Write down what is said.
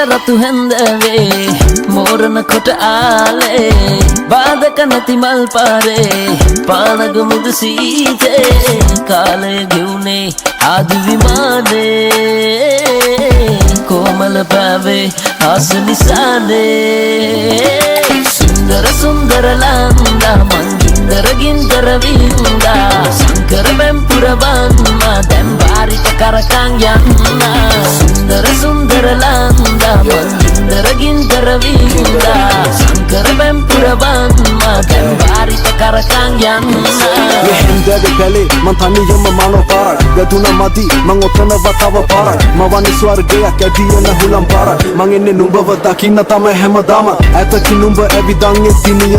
රතු හැන්දවේ මෝරණ කොට ආලේ බාධක නැති මල් පාරේ පානගමුද සීතේ කාලය ගෙවුනේ ආදි විමානේ කොමල පාවේ ආස නිසානේ සුන්දර සුන්දර ලන්දා මංගින්දර ගින්දර වින්දා සංකර බැම්පුර බන්නා දැන් බාරික කරකන් යන්නා සුන්දර සුන්දර ලන්දා මංගින්දර ගින්දර වින්දා සංකර බැම්පුර බන්නා දැන් බාරික කරකන් යන්නා මෙහෙන්දගේ පැලේ මං තනියම මනෝ පාරක් වැදුන මදි මං ඔතනව තව පාරක් මවන්නේ ස්වර්ගයක් ඇදියන හුලම් පාරක් මං එන්නේ නුඹව දකින්න තමයි හැමදාම ඇතකින් නුඹ ඇවිදන් එදිනිය